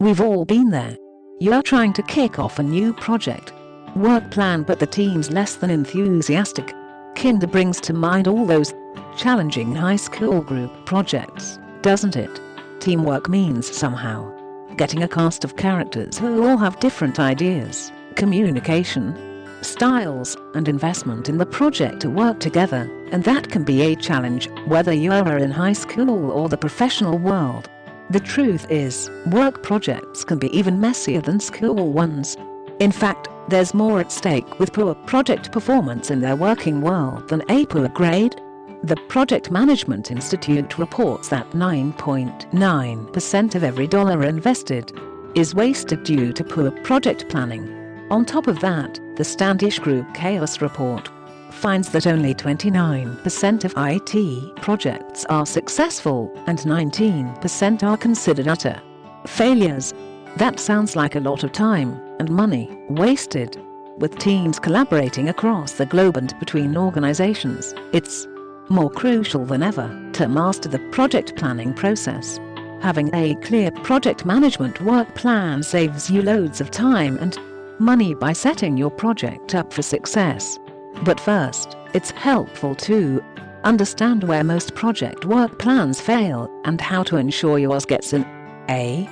We've all been there. You're trying to kick off a new project, work plan, but the team's less than enthusiastic. Kinda brings to mind all those challenging high school group projects, doesn't it? Teamwork means somehow getting a cast of characters who all have different ideas, communication styles, and investment in the project to work together, and that can be a challenge whether you are in high school or the professional world. The truth is, work projects can be even messier than school ones. In fact, there's more at stake with poor project performance in their working world than a poor grade. The Project Management Institute reports that 9.9% of every dollar invested is wasted due to poor project planning. On top of that, the Standish Group Chaos Report finds that only 29% of IT projects are successful and 19% are considered utter failures. That sounds like a lot of time and money wasted. With teams collaborating across the globe and between organizations, it's more crucial than ever to master the project planning process. Having a clear project management work plan saves you loads of time and money by setting your project up for success. But first, it's helpful to understand where most project work plans fail and how to ensure yours gets an A+.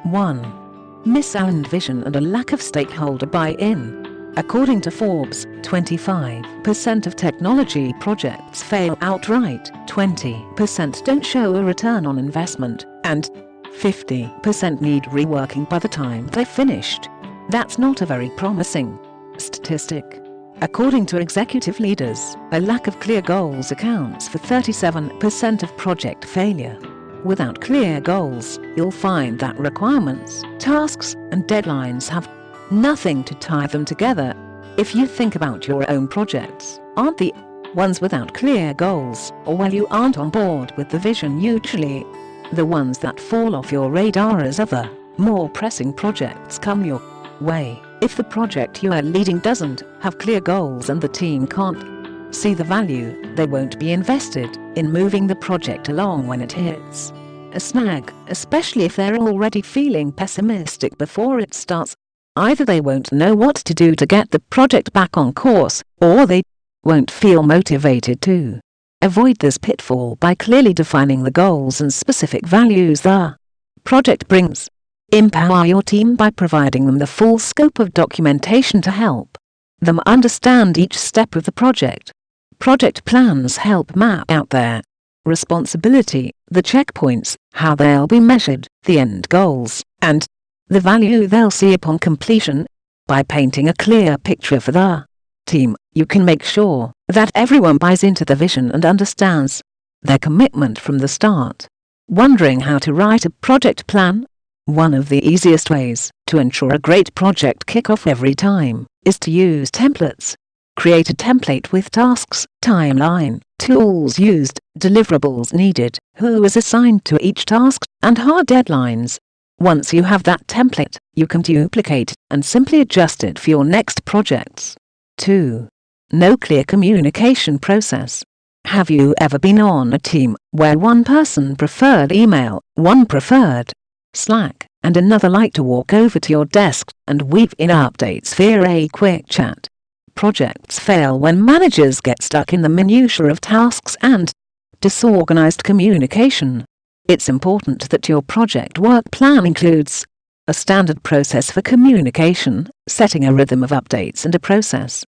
1. Misaligned vision and a lack of stakeholder buy-in. According to Forbes, 25% of technology projects fail outright, 20% don't show a return on investment, and 50% need reworking by the time they're finished. That's not a very promising statistic. According to executive leaders, a lack of clear goals accounts for 37% of project failure. Without clear goals, you'll find that requirements, tasks, and deadlines have nothing to tie them together. If you think about your own projects, aren't the ones without clear goals, or while you aren't on board with the vision, usually the ones that fall off your radar as other, more pressing projects come your way? If the project you are leading doesn't have clear goals and the team can't see the value, they won't be invested in moving the project along when it hits a snag, especially if they're already feeling pessimistic before it starts. Either they won't know what to do to get the project back on course, or they won't feel motivated to. Avoid this pitfall by clearly defining the goals and specific values the project brings. Empower your team by providing them the full scope of documentation to help them understand each step of the project. Project plans help map out their responsibility, the checkpoints, how they'll be measured, the end goals, and the value they'll see upon completion. By painting a clear picture for the team, you can make sure that everyone buys into the vision and understands their commitment from the start. Wondering how to write a project plan? One of the easiest ways to ensure a great project kickoff every time is to use templates. Create a template with tasks, timeline, tools used, deliverables needed, who is assigned to each task, and hard deadlines. Once you have that template, you can duplicate and simply adjust it for your next projects. 2. No clear communication process. Have you ever been on a team where one person preferred email, one preferred Slack, and another liked to walk over to your desk and weave in updates via a quick chat? Projects fail when managers get stuck in the minutiae of tasks and disorganized communication. It's important that your project work plan includes a standard process for communication, setting a rhythm of updates and a process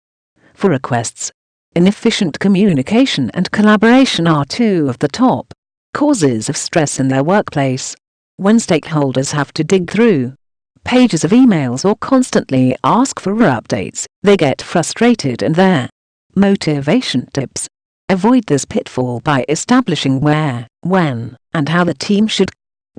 for requests. Inefficient communication and collaboration are two of the top causes of stress in their workplace. When stakeholders have to dig through pages of emails or constantly ask for updates, they get frustrated and their motivation dips. Avoid this pitfall by establishing where, when, and how the team should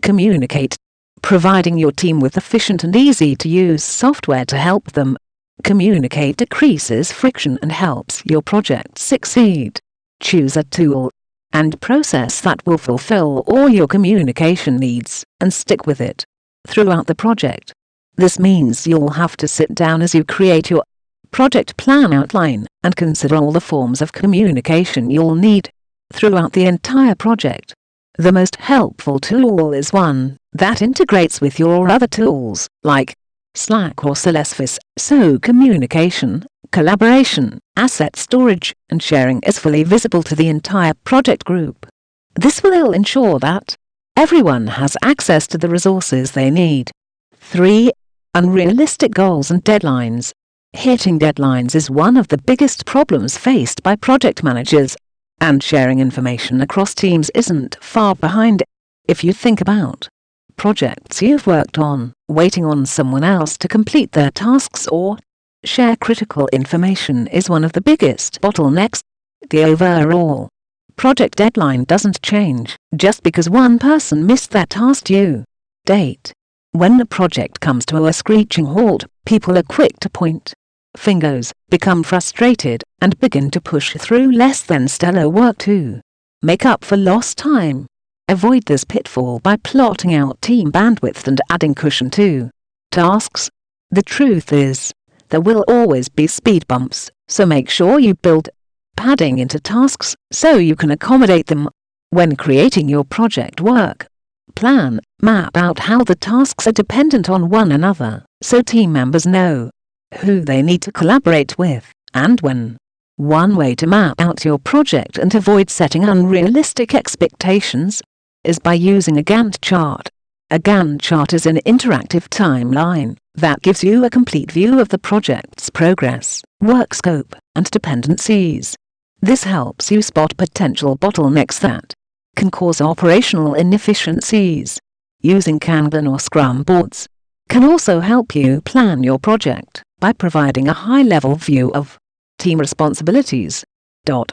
communicate. Providing your team with efficient and easy-to-use software to help them communicate decreases friction and helps your project succeed. Choose a tool and process that will fulfill all your communication needs, and stick with it throughout the project. This means you'll have to sit down as you create your project plan outline and consider all the forms of communication you'll need throughout the entire project. The most helpful tool is one that integrates with your other tools, like Slack or Salesforce, so communication, collaboration, asset storage, and sharing is fully visible to the entire project group. This will ensure that everyone has access to the resources they need. 3. Unrealistic goals and deadlines. Hitting deadlines is one of the biggest problems faced by project managers, and sharing information across teams isn't far behind. If you think about projects you've worked on, waiting on someone else to complete their tasks or share critical information is one of the biggest bottlenecks. The overall project deadline doesn't change just because one person missed their task due date. When the project comes to a screeching halt, people are quick to point fingers, become frustrated, and begin to push through less than stellar work to make up for lost time. Avoid this pitfall by plotting out team bandwidth and adding cushion to tasks. The truth is, there will always be speed bumps, so make sure you build padding into tasks so you can accommodate them. When creating your project work plan, map out how the tasks are dependent on one another, so team members know who they need to collaborate with, and when. One way to map out your project and avoid setting unrealistic expectations is by using a Gantt chart. A Gantt chart is an interactive timeline that gives you a complete view of the project's progress, work scope, and dependencies. This helps you spot potential bottlenecks that can cause operational inefficiencies. Using Kanban or Scrum boards can also help you plan your project by providing a high-level view of team responsibilities.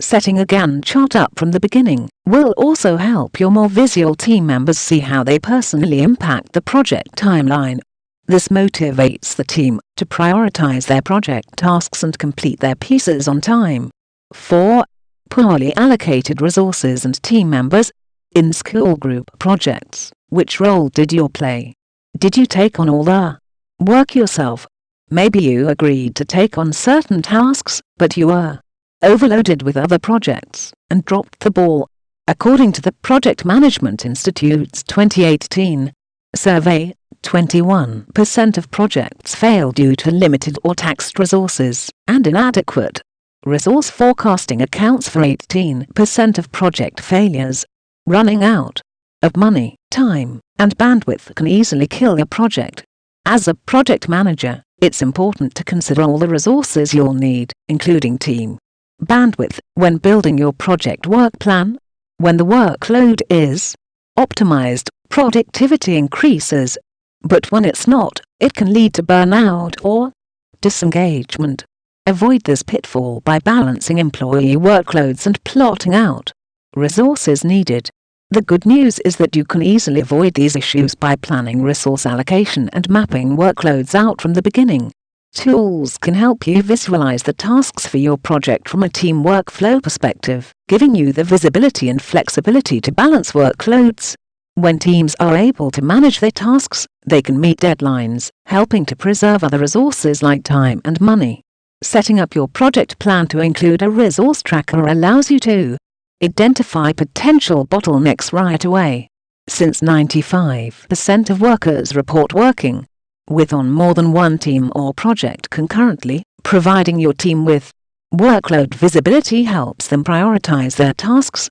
Setting a Gantt chart up from the beginning will also help your more visual team members see how they personally impact the project timeline. This motivates the team to prioritize their project tasks and complete their pieces on time. 4. Poorly allocated resources and team members. In school group projects, which role did you play? Did you take on all the work yourself? Maybe you agreed to take on certain tasks, but you were overloaded with other projects and dropped the ball. According to the Project Management Institute's 2018 survey, 21% of projects fail due to limited or taxed resources, and inadequate resource forecasting accounts for 18% of project failures. Running out of money, time, and bandwidth can easily kill a project. As a project manager, it's important to consider all the resources you'll need, including team bandwidth, when building your project work plan. When the workload is optimized, productivity increases. But when it's not, it can lead to burnout or disengagement. Avoid this pitfall by balancing employee workloads and plotting out resources needed. The good news is that you can easily avoid these issues by planning resource allocation and mapping workloads out from the beginning. Tools can help you visualize the tasks for your project from a team workflow perspective, giving you the visibility and flexibility to balance workloads. When teams are able to manage their tasks, they can meet deadlines, helping to preserve other resources like time and money. Setting up your project plan to include a resource tracker allows you to identify potential bottlenecks right away. Since 95% of workers report working with on more than one team or project concurrently, providing your team with workload visibility helps them prioritize their tasks